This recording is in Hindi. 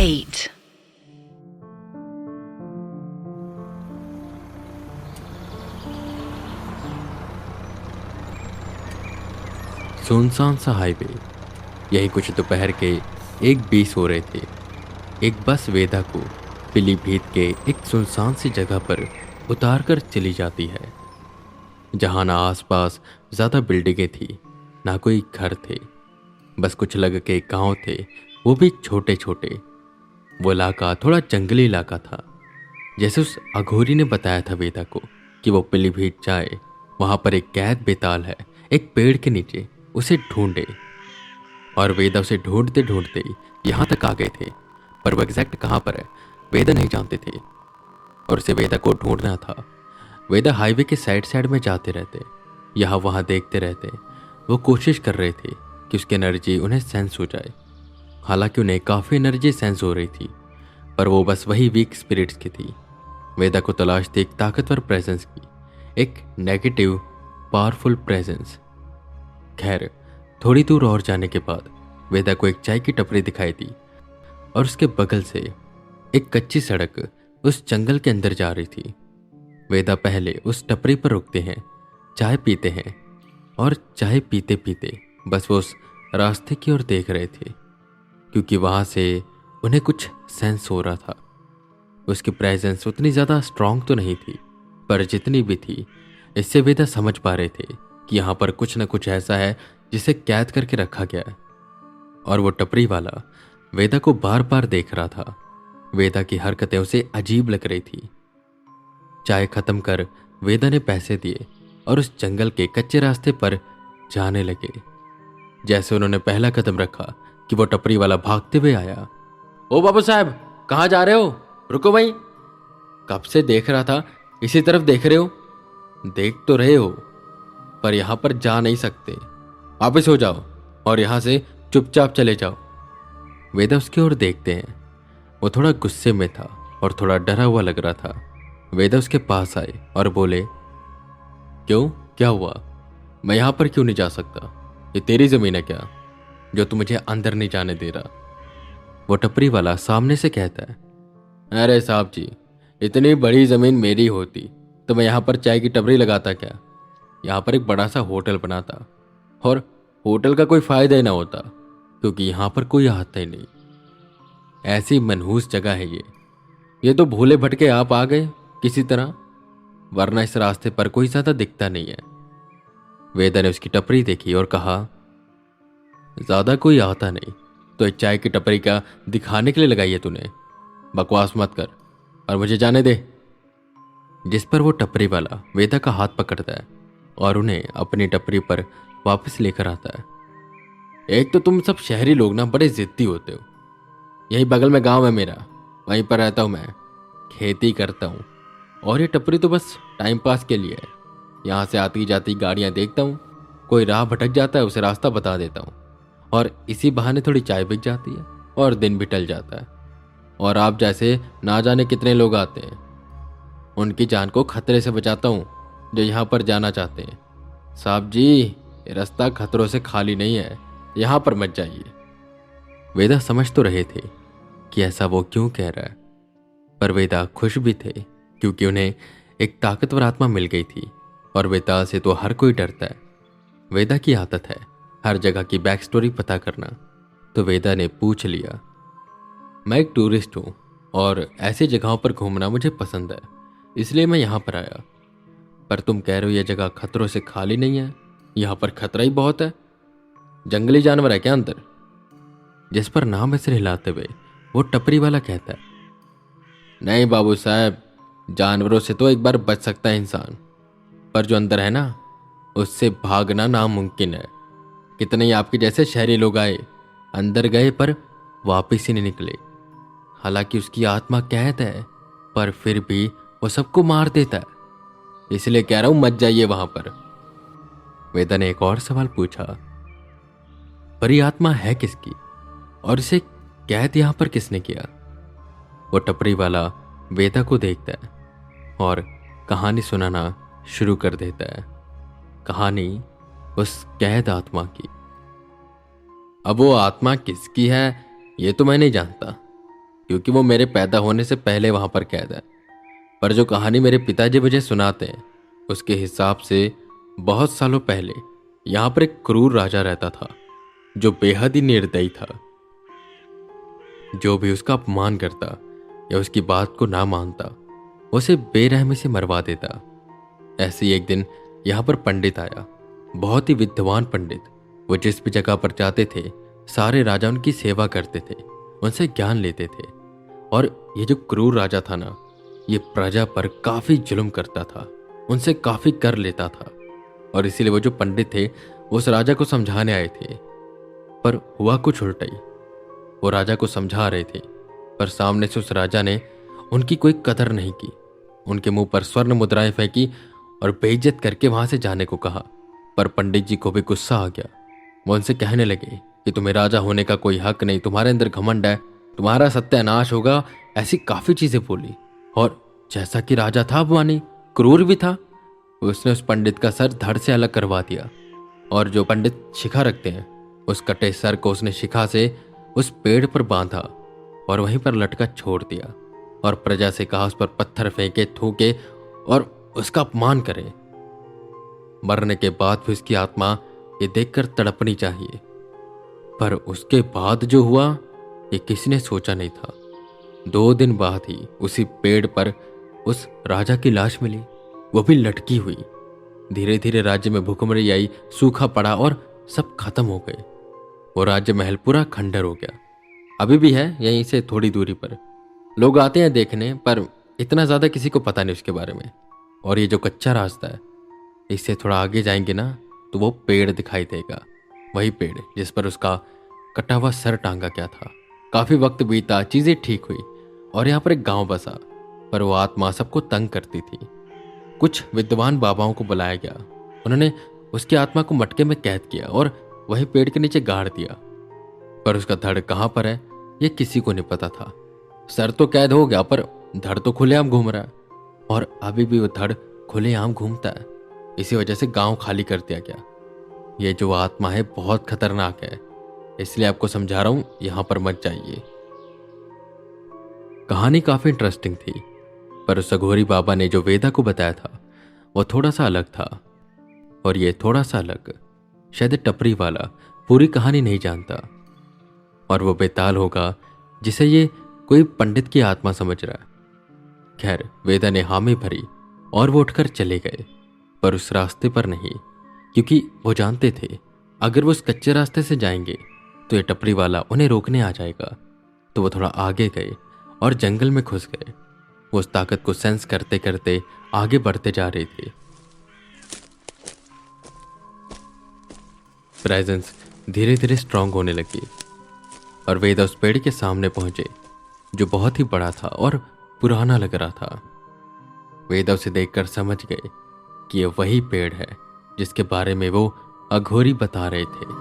8. सुनसान सा हाईवे। यही कुछ दोपहर के 1:20 हो रहे थे। एक बस वेदा को पीलीभीत के एक सुनसान सी जगह पर उतार कर चली जाती है, जहां ना आसपास ज़्यादा बिल्डिंगें थी, ना कोई घर थे। बस कुछ लग के गांव थे, वो भी छोटे छोटे। वो इलाका थोड़ा जंगली इलाका था। जैसे उस अघोरी ने बताया था वेदा को कि वो पीलीभीत जाए, वहां पर एक कैद बेताल है, एक पेड़ के नीचे, उसे ढूंढे। और वेदा उसे ढूंढते ढूंढते यहाँ तक आ गए थे, पर वो एग्जैक्ट कहाँ पर है वेदा नहीं जानते थे, और उसे वेदा को ढूंढना था। वेदा हाईवे के साइड साइड में जाते रहते, यहाँ वहाँ देखते रहते। वो कोशिश कर रहे थे कि उसकी एनर्जी उन्हें सेंस हो जाए। हालांकि उन्हें काफ़ी एनर्जी सेंस हो रही थी, पर वो बस वही वीक स्पिरिट्स की थी। वेदा को तलाश थी एक ताकतवर प्रेजेंस की, एक नेगेटिव पावरफुल प्रेजेंस। खैर, थोड़ी दूर और जाने के बाद वेदा को एक चाय की टपरी दिखाई दी, और उसके बगल से एक कच्ची सड़क उस जंगल के अंदर जा रही थी। वेदा पहले उस टपरी पर रुकते हैं, चाय पीते हैं, और चाय पीते पीते बस वो उस रास्ते की ओर देख रहे थे, क्योंकि वहां से उन्हें कुछ सेंस हो रहा था। उसकी प्रेजेंस उतनी ज़्यादा स्ट्रांग तो नहीं थी, पर जितनी भी थी, इससे वेदा समझ पा रहे थे कि यहाँ पर कुछ न कुछ ऐसा है जिसे कैद करके रखा गया है। और वो टपरी वाला वेदा को बार बार देख रहा था। वेदा की हरकतें उसे अजीब लग रही थी। चाय खत्म कर वेदा ने पैसे दिए और उस जंगल के कच्चे रास्ते पर जाने लगे। जैसे उन्होंने पहला कदम रखा कि वो टपरी वाला भागते हुए आया। ओ बाबू साहब, कहाँ जा रहे हो? रुको भाई, कब से देख रहा था, इसी तरफ देख रहे हो? देख तो रहे हो, पर यहां पर जा नहीं सकते। वापस हो जाओ और यहां से चुपचाप चले जाओ। वेदा उसकी ओर देखते हैं। वो थोड़ा गुस्से में था और थोड़ा डरा हुआ लग रहा था। वेदा उसके पास आए और बोले, क्यों, क्या हुआ? मैं यहां पर क्यों नहीं जा सकता? ये तेरी जमीन है क्या, जो तू मुझे अंदर नहीं जाने दे रहा? वो टपरी वाला सामने से कहता है, अरे साहब जी, इतनी बड़ी जमीन मेरी होती तो मैं यहाँ पर चाय की टपरी लगाता क्या? यहाँ पर एक बड़ा सा होटल बना था, और होटल का कोई फायदा ही ना होता, क्योंकि यहाँ पर कोई आता ही नहीं। ऐसी मनहूस जगह है ये तो भूले भटके आप आ गए किसी तरह, वरना इस रास्ते पर कोई ज्यादा दिखता नहीं है। वेदा ने उसकी टपरी देखी और कहा, ज्यादा कोई आता नहीं तो एक चाय की टपरी का दिखाने के लिए लगाई है तूने? बकवास मत कर और मुझे जाने दे। जिस पर वो टपरी वाला वेदा का हाथ पकड़ता है और उन्हें अपनी टपरी पर वापस लेकर आता है। एक तो तुम सब शहरी लोग ना बड़े जिद्दी होते हो। यही बगल में गांव है मेरा, वहीं पर रहता हूँ मैं, खेती करता हूँ, और ये टपरी तो बस टाइम पास के लिए है। यहाँ से आती जाती गाड़ियाँ देखता हूँ, कोई राह भटक जाता है उसे रास्ता बता देता हूँ, और इसी बहाने थोड़ी चाय बिक जाती है और दिन भी टल जाता है। और आप जैसे ना जाने कितने लोग आते हैं, उनकी जान को खतरे से बचाता हूँ जो यहाँ पर जाना चाहते हैं। साहब जी, ये रास्ता खतरों से खाली नहीं है, यहाँ पर मत जाइए। वेदा समझ तो रहे थे कि ऐसा वो क्यों कह रहा है, पर वेदा खुश भी थे क्योंकि उन्हें एक ताकतवर आत्मा मिल गई थी, और वेदा से तो हर कोई डरता है। वेदा की आदत है हर जगह की बैक स्टोरी पता करना, तो वेदा ने पूछ लिया, मैं एक टूरिस्ट हूँ और ऐसी जगहों पर घूमना मुझे पसंद है, इसलिए मैं यहाँ पर आया। पर तुम कह रहे हो यह जगह खतरों से खाली नहीं है, यहाँ पर खतरा ही बहुत है। जंगली जानवर है क्या अंदर? जिस पर नाम ऐसे हिलाते हुए वो टपरी वाला कहता है, नहीं बाबू साहब, जानवरों से तो एक बार बच सकता है इंसान, पर जो अंदर है ना, उससे भागना नामुमकिन है। कितने ही आपके जैसे शहरी लोग आए, अंदर गए पर वापस ही नहीं निकले। हालांकि उसकी आत्मा कैद है, पर फिर भी वो सबको मार देता है, इसलिए कह रहा हूं मत जाइए वहां पर। वेदा ने एक और सवाल पूछा, पर ये आत्मा है किसकी, और इसे कैद यहां पर किसने किया? वो टपरी वाला वेदा को देखता है और कहानी सुनाना शुरू कर देता है। कहानी उस कैद आत्मा की। अब वो आत्मा किसकी है ये तो मैं नहीं जानता, क्योंकि वो मेरे पैदा होने से पहले वहां पर कैद है। पर जो कहानी मेरे पिताजी मुझे सुनाते हैं उसके हिसाब से बहुत सालों पहले यहाँ पर एक क्रूर राजा रहता था जो बेहद ही निर्दयी था। जो भी उसका अपमान करता या उसकी बात को ना मानता उसे बेरहमी से मरवा देता। ऐसे ही एक दिन यहाँ पर पंडित आया, बहुत ही विद्वान पंडित। वो जिस भी जगह पर जाते थे सारे राजा उनकी सेवा करते थे, उनसे ज्ञान लेते थे। और ये जो क्रूर राजा था ना, ये प्रजा पर काफी जुल्म करता था, उनसे काफी कर लेता था। और इसीलिए वो जो पंडित थे वो उस राजा को समझाने आए थे, पर हुआ कुछ उल्टा ही। वो राजा को समझा रहे थे पर सामने से उस राजा ने उनकी कोई कदर नहीं की, उनके मुंह पर स्वर्ण मुद्राएं फेंकी और बेइज्जत करके वहां से जाने को कहा। पर पंडित जी को भी गुस्सा आ गया। वो उनसे कहने लगे कि तुम्हें राजा होने का कोई हक नहीं, तुम्हारे अंदर घमंड है, तुम्हारा सत्यानाश होगा, ऐसी काफी चीजें बोली। और जैसा कि राजा था अपमानी, क्रूर भी था, उसने उस पंडित का सर धड़ से अलग करवा दिया। और जो पंडित शिखा रखते हैं उस कटे सर को उसने शिखा से उस पेड़ पर बांधा और वहीं पर लटका छोड़ दिया। और प्रजा से कहा उस पर पत्थर फेंके, थूके और उसका अपमान करे। मरने के बाद भी उसकी आत्मा ये देखकर तड़पनी चाहिए। पर उसके बाद जो हुआ ये किसी ने सोचा नहीं था। 2 दिन बाद ही उसी पेड़ पर उस राजा की लाश मिली, वो भी लटकी हुई। धीरे धीरे राज्य में भूखमरी आई, सूखा पड़ा और सब खत्म हो गए। वो राज्य महल पूरा खंडर हो गया। अभी भी है यहीं से थोड़ी दूरी पर, लोग आते हैं देखने, पर इतना ज्यादा किसी को पता नहीं उसके बारे में। और ये जो कच्चा रास्ता है, इससे थोड़ा आगे जाएंगे ना तो वो पेड़ दिखाई देगा, वही पेड़ जिस पर उसका कटा हुआ सर टांगा गया था। काफी वक्त बीता, चीजें ठीक हुई और यहाँ पर एक गांव बसा। पर वो आत्मा सबको तंग करती थी। कुछ विद्वान बाबाओं को बुलाया गया, उन्होंने उसकी आत्मा को मटके में कैद किया और वही पेड़ के नीचे गाड़ दिया। पर उसका धड़ कहाँ पर है ये किसी को नहीं पता था। सर तो कैद हो गया पर धड़ तो खुलेआम घूम रहा है, और अभी भी वो धड़ खुलेआम घूमता है। इसी वजह से गांव खाली कर दिया गया। ये जो आत्मा है बहुत खतरनाक है, इसलिए आपको समझा रहा हूं यहां पर मत जाइए। कहानी काफी इंटरेस्टिंग थी, पर उस अघोरी बाबा ने जो वेदा को बताया था वो थोड़ा सा अलग था। और ये थोड़ा सा अलग शायद टपरी वाला पूरी कहानी नहीं जानता, और वो बेताल होगा जिसे ये कोई पंडित की आत्मा समझ रहा है। खैर, वेदा ने हामी भरी और वो उठकर चले गए, पर उस रास्ते पर नहीं, क्योंकि वो जानते थे अगर वो उस कच्चे रास्ते से जाएंगे तो ये टपरी वाला उन्हें रोकने आ जाएगा। तो वो थोड़ा आगे गए और जंगल में घुस गए। वो उस ताकत को सेंस करते करते आगे बढ़ते जा रहे थे। प्रेजेंस धीरे धीरे स्ट्रांग होने लगी और वेदा उस पेड़ के सामने पहुंचे जो बहुत ही बड़ा था और पुराना लग रहा था। वेदा उसे देखकर समझ गए कि यह वही पेड़ है जिसके बारे में वो अघोरी बता रहे थे।